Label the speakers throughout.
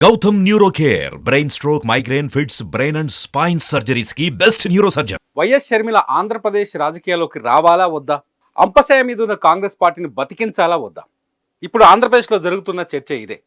Speaker 1: Gautam neuro care brain stroke migraine fits brain and spine surgeries కి best neuro surgeon.
Speaker 2: YS Sharmila Andhra Pradesh రాజకీయాల్లోకి రావాలా వద్దా? అంపశయ మీద ఉన్న కాంగ్రెస్ పార్టీని బతికించాలా వద్దా? ఇప్పుడు ఆంధ్రప్రదేశ్లో జరుగుతున్న చర్చ ఇదే.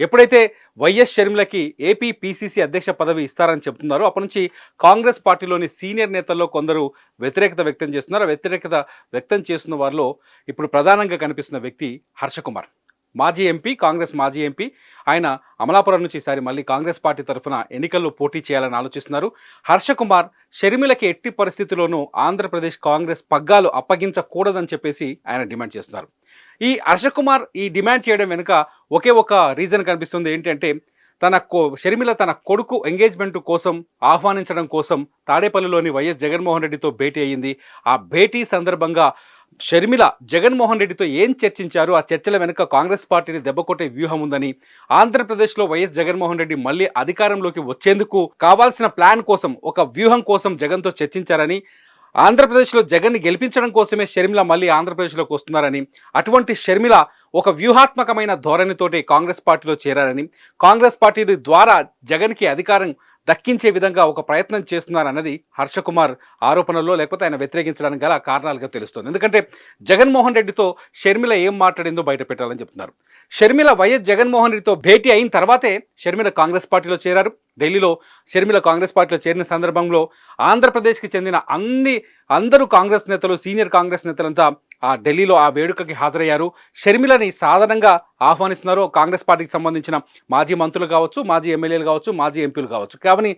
Speaker 2: ఎప్పుడైతే వైఎస్ షర్మిలకి ఏపీ పీసీసీ అధ్యక్ష పదవి ఇస్తారని చెప్తున్నారో అప్పటి నుంచి కాంగ్రెస్ పార్టీలోని సీనియర్ నేతల్లో కొందరు వ్యతిరేకత వ్యక్తం చేస్తున్నారు. వ్యతిరేకత వ్యక్తం చేస్తున్న వారిలో ఇప్పుడు ప్రధానంగా కనిపిస్తున్న వ్యక్తి హర్ష కుమార్, మాజీ ఎంపీ, కాంగ్రెస్ మాజీ ఎంపీ. ఆయన అమలాపురం నుంచి ఈసారి మళ్ళీ కాంగ్రెస్ పార్టీ తరఫున ఎన్నికల్లో పోటీ చేయాలని ఆలోచిస్తున్నారు. హర్ష కుమార్ షర్మిలకి ఎట్టి పరిస్థితుల్లోనూ ఆంధ్రప్రదేశ్ కాంగ్రెస్ పగ్గాలు అప్పగించకూడదని చెప్పేసి ఆయన డిమాండ్ చేస్తున్నారు. ఈ హర్ష కుమార్ ఈ డిమాండ్ చేయడం వెనుక ఒకే ఒక రీజన్ కనిపిస్తుంది. ఏంటంటే షర్మిల తన కొడుకు ఎంగేజ్మెంట్ కోసం ఆహ్వానించడం కోసం తాడేపల్లిలోని వైఎస్ జగన్మోహన్ రెడ్డితో భేటీ అయ్యింది. ఆ భేటీ సందర్భంగా షర్మిల జగన్మోహన్ రెడ్డితో ఏం చర్చించారు, ఆ చర్చల వెనుక కాంగ్రెస్ పార్టీని దెబ్బకొట్టే వ్యూహం ఉందని, ఆంధ్రప్రదేశ్లో వైఎస్ జగన్మోహన్ రెడ్డి మళ్ళీ అధికారంలోకి వచ్చేందుకు కావాల్సిన ప్లాన్ కోసం, ఒక వ్యూహం కోసం జగన్తో చర్చించారని, ఆంధ్రప్రదేశ్లో జగన్ని గెలిపించడం కోసమే షర్మిల మళ్ళీ ఆంధ్రప్రదేశ్లోకి వస్తున్నారని, అటువంటి షర్మిల ఒక వ్యూహాత్మకమైన ధోరణితోటి కాంగ్రెస్ పార్టీలో చేరారని, కాంగ్రెస్ పార్టీ ద్వారా జగన్కి అధికారం దక్కించే విధంగా ఒక ప్రయత్నం చేస్తున్నారన్నది హర్ష కుమార్ ఆరోపణల్లో, లేకపోతే ఆయన వ్యతిరేకించడానికి గల కారణాలుగా తెలుస్తుంది. ఎందుకంటే జగన్మోహన్ రెడ్డితో షర్మిల ఏం మాట్లాడిందో బయట పెట్టాలని చెప్తున్నారు. షర్మిల వైఎస్ జగన్మోహన్ రెడ్డితో భేటీ అయిన తర్వాతే షర్మిల కాంగ్రెస్ పార్టీలో చేరారు. ఢిల్లీలో షర్మిల కాంగ్రెస్ పార్టీలో చేరిన సందర్భంలో ఆంధ్రప్రదేశ్కి చెందిన అందరూ కాంగ్రెస్ నేతలు, సీనియర్ కాంగ్రెస్ నేతలంతా ఆ ఢిల్లీలో ఆ వేడుకకి హాజరయ్యారు. షర్మిలని సాధారణంగా ఆహ్వానిస్తున్నారు. కాంగ్రెస్ పార్టీకి సంబంధించిన మాజీ మంత్రులు కావచ్చు, మాజీ ఎమ్మెల్యేలు కావచ్చు, మాజీ ఎంపీలు కావచ్చు. కానీ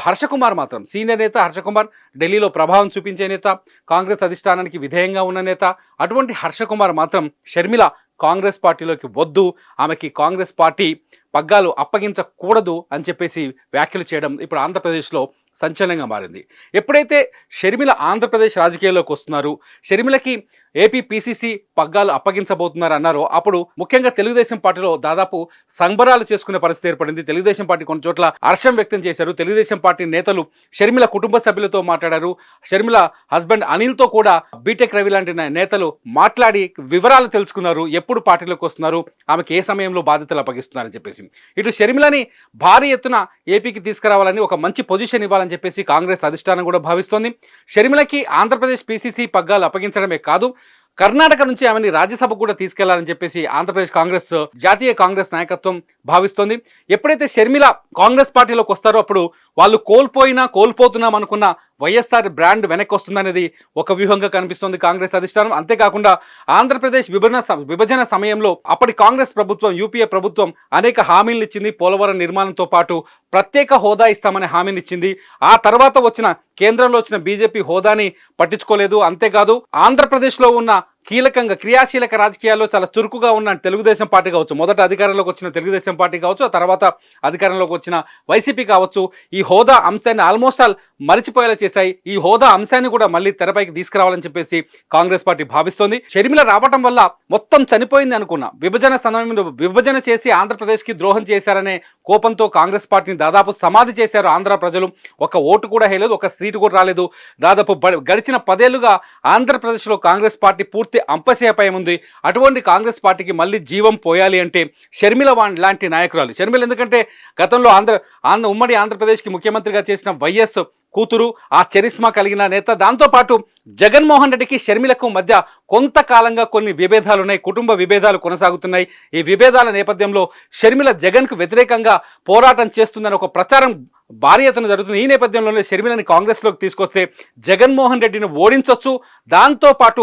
Speaker 2: హర్ష కుమార్ మాత్రం, సీనియర్ నేత హర్ష కుమార్, ఢిల్లీలో ప్రభావం చూపించే నేత, కాంగ్రెస్ అధిష్టానానికి విధేయంగా ఉన్న నేత, అటువంటి హర్ష కుమార్ మాత్రం షర్మిల కాంగ్రెస్ పార్టీలోకి వద్దు, ఆమెకి కాంగ్రెస్ పార్టీ పగ్గాలు అప్పగించకూడదు అని చెప్పేసి వ్యాఖ్యలు చేయడం ఇప్పుడు ఆంధ్రప్రదేశ్లో సంచలనంగా మారింది. ఎప్పుడైతే షర్మిల ఆంధ్రప్రదేశ్ రాజకీయాల్లోకి వస్తున్నారు, షర్మిలకి ఏపీ పీసీసీ పగ్గాలు అప్పగించబోతున్నారు అన్నారో అప్పుడు ముఖ్యంగా తెలుగుదేశం పార్టీలో దాదాపు సంబరాలు చేసుకునే పరిస్థితి ఏర్పడింది. తెలుగుదేశం పార్టీ కొన్ని చోట్ల హర్షం వ్యక్తం చేశారు. తెలుగుదేశం పార్టీ నేతలు షర్మిల కుటుంబ సభ్యులతో మాట్లాడారు. షర్మిల హస్బెండ్ అనిల్తో కూడా బీటెక్ రవి లాంటి నేతలు మాట్లాడి వివరాలు తెలుసుకున్నారు. ఎప్పుడు పార్టీలోకి వస్తున్నారు, ఆమెకి ఏ సమయంలో బాధ్యతలు అప్పగిస్తున్నారని చెప్పేసి. ఇటు షర్మిలని భారీ ఎత్తున ఏపీకి తీసుకురావాలని, ఒక మంచి పొజిషన్ ఇవ్వాలని చెప్పేసి కాంగ్రెస్ అధిష్టానం కూడా భావిస్తోంది. షర్మిలకి ఆంధ్రప్రదేశ్ పీసీసీ పగ్గాలు అప్పగించడమే కాదు, కర్ణాటక నుంచి ఆమెని రాజ్యసభకు కూడా తీసుకెళ్లాలని చెప్పేసి ఆంధ్రప్రదేశ్ కాంగ్రెస్, జాతీయ కాంగ్రెస్ నాయకత్వం భావిస్తోంది. ఎప్పుడైతే షర్మిల కాంగ్రెస్ పార్టీలోకి వస్తారో అప్పుడు వాళ్ళు కోల్పోతున్నాం అనుకున్న వైఎస్ఆర్ బ్రాండ్ వెనక్కి వస్తుందనేది ఒక వ్యూహంగా కనిపిస్తోంది కాంగ్రెస్ అధిష్టానం. అంతేకాకుండా ఆంధ్రప్రదేశ్ విభజన సమయంలో అప్పటి కాంగ్రెస్ ప్రభుత్వం, యూపీఏ ప్రభుత్వం అనేక హామీలు ఇచ్చింది. పోలవరం నిర్మాణంతో పాటు ప్రత్యేక హోదా ఇస్తామనే హామీని ఇచ్చింది. ఆ తర్వాత కేంద్రంలో వచ్చిన బీజేపీ హోదాని పట్టించుకోలేదు. అంతేకాదు ఆంధ్రప్రదేశ్లో ఉన్న క్రియాశీలక రాజకీయాల్లో చాలా చురుకుగా ఉన్న తెలుగుదేశం పార్టీ కావచ్చు, మొదట అధికారంలోకి వచ్చిన తెలుగుదేశం పార్టీ కావచ్చు, ఆ తర్వాత అధికారంలోకి వచ్చిన వైసీపీ కావచ్చు, ఈ హోదా అంశాన్ని ఆల్మోస్ట్ ఆల్ మరిచిపోయేలా చేశాయి. ఈ హోదా అంశాన్ని కూడా మళ్ళీ తెరపైకి తీసుకురావాలని చెప్పేసి కాంగ్రెస్ పార్టీ భావిస్తోంది. షర్మిల రావటం వల్ల మొత్తం చనిపోయింది అనుకున్న విభజన సమయంలో విభజన చేసి ఆంధ్రప్రదేశ్కి ద్రోహం చేశారనే కోపంతో కాంగ్రెస్ పార్టీని దాదాపు సమాధి చేశారు ఆంధ్ర ప్రజలు. ఒక ఓటు కూడా వేయలేదు, ఒక సీటు కూడా రాలేదు. దాదాపు గడిచిన 10 ఏళ్లుగా ఆంధ్రప్రదేశ్లో కాంగ్రెస్ పార్టీ పూర్తి అంపశయపై ఉంది. అటువంటి కాంగ్రెస్ పార్టీకి మళ్ళీ జీవం పోయాలి అంటే షర్మిల లాంటి నాయకురాలు. షర్మిల ఎందుకంటే గతంలో ఉమ్మడి ఆంధ్రప్రదేశ్కి ముఖ్యమంత్రిగా చేసిన వైఎస్ కూతురు, ఆ చరిస్మా కలిగిన నేత. దాంతోపాటు జగన్మోహన్ రెడ్డికి షర్మిలకు మధ్య కొంతకాలంగా కొన్ని విభేదాలు ఉన్నాయి, కుటుంబ విభేదాలు కొనసాగుతున్నాయి. ఈ విభేదాల నేపథ్యంలో షర్మిల జగన్కు వ్యతిరేకంగా పోరాటం చేస్తుందని ఒక ప్రచారం భారీ ఎత్తున జరుగుతుంది. ఈ నేపథ్యంలోనే షర్మిలని కాంగ్రెస్లోకి తీసుకొస్తే జగన్మోహన్ రెడ్డిని ఓడించవచ్చు. దాంతోపాటు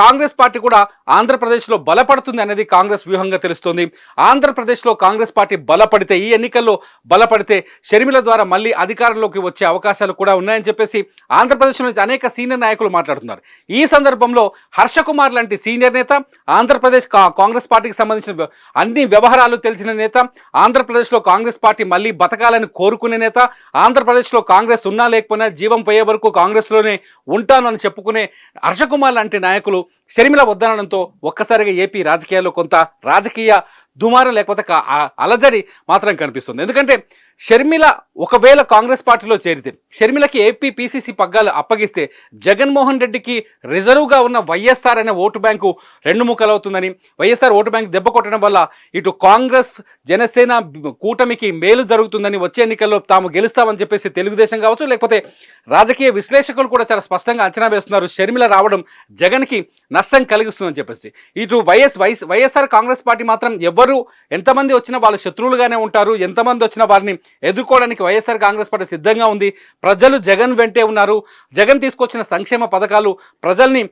Speaker 2: కాంగ్రెస్ పార్టీ కూడా ఆంధ్రప్రదేశ్లో బలపడుతుంది అనేది కాంగ్రెస్ వ్యూహంగా తెలుస్తోంది. ఆంధ్రప్రదేశ్లో కాంగ్రెస్ పార్టీ బలపడితే, ఈ ఎన్నికల్లో బలపడితే షర్మిల ద్వారా మళ్ళీ అధికారంలోకి వచ్చే అవకాశాలు కూడా ఉన్నాయని చెప్పేసి ఆంధ్రప్రదేశ్ నుంచి అనేక సీనియర్ నాయకులు మాట్లాడుతున్నారు. ఈ సందర్భంలో హర్ష కుమార్ లాంటి సీనియర్ నేత, ఆంధ్రప్రదేశ్ కాంగ్రెస్ పార్టీకి సంబంధించిన అన్ని వ్యవహారాలు తెలిసిన నేత, ఆంధ్రప్రదేశ్లో కాంగ్రెస్ పార్టీ మళ్ళీ బతకాలని కోరుకునే నేత, ఆంధ్రప్రదేశ్లో కాంగ్రెస్ ఉన్నా లేకపోయినా జీవం పోయే వరకు కాంగ్రెస్లోనే ఉంటాను అని చెప్పుకునే హర్ష కుమార్ లాంటి నాయకులు షర్మిల వద్దనడంతో ఒక్కసారిగా ఏపీ రాజకీయాల్లో కొంత రాజకీయ దుమారం లేకపోతే అలజడి మాత్రం కనిపిస్తుంది. ఎందుకంటే షర్మిల ఒకవేళ కాంగ్రెస్ పార్టీలో చేరితే, షర్మిలకి ఏపీ పీసీసీ పగ్గాలు అప్పగిస్తే జగన్మోహన్ రెడ్డికి రిజర్వ్గా ఉన్న వైఎస్ఆర్ అనే ఓటు బ్యాంకు రెండు ముక్కలవుతుందని, వైఎస్ఆర్ ఓటు బ్యాంక్ దెబ్బ కొట్టడం వల్ల ఇటు కాంగ్రెస్ జనసేన కూటమికి మేలు జరుగుతుందని, వచ్చే ఎన్నికల్లో తాము గెలుస్తామని చెప్పేసి తెలుగుదేశం కావచ్చు, లేకపోతే రాజకీయ విశ్లేషకులు కూడా చాలా స్పష్టంగా అంచనా వేస్తున్నారు షర్మిల రావడం జగన్కి నష్టం కలిగిస్తుందని చెప్పేసి. ఇటు వైఎస్ఆర్ కాంగ్రెస్ పార్టీ మాత్రం ఎవరు ఎంతమంది వచ్చినా వాళ్ళు శత్రువులుగానే ఉంటారు, ఎంతమంది వచ్చినా వారిని ఎదుర్కోవడానికి వైఎస్ఆర్ కాంగ్రెస్ పార్టీ సిద్ధంగా ఉంది. ప్రజలు జగన్ వెంటే ఉన్నారు, జగన్ తీసుకొచ్చిన సంక్షేమ పథకాలు ప్రజల్ని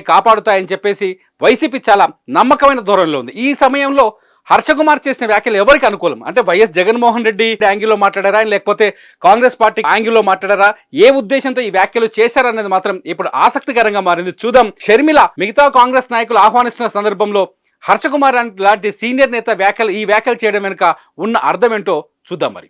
Speaker 2: కాపాడుతాయని చెప్పేసి వైసీపీ చాలా నమ్మకమైన ధోరణిలో ఉంది. ఈ సమయంలో హర్షకుమార్ చేసిన వ్యాఖ్యలు ఎవరికి అనుకూలం అంటే వైఎస్ జగన్మోహన్ రెడ్డి యాంగిల్లో మాట్లాడారా, లేకపోతే కాంగ్రెస్ పార్టీ యాంగిల్లో మాట్లాడారా, ఏ ఉద్దేశంతో ఈ వ్యాఖ్యలు చేశారనేది మాత్రం ఇప్పుడు ఆసక్తికరంగా మారింది. చూద్దాం. షర్మిల మిగతా కాంగ్రెస్ నాయకులు ఆహ్వానిస్తున్న సందర్భంలో హర్షకుమార్ లాంటి సీనియర్ నేత ఈ వ్యాఖ్యలు చేయడం వెనుక ఉన్న అర్థం ఏంటో చూద్దాం మరి.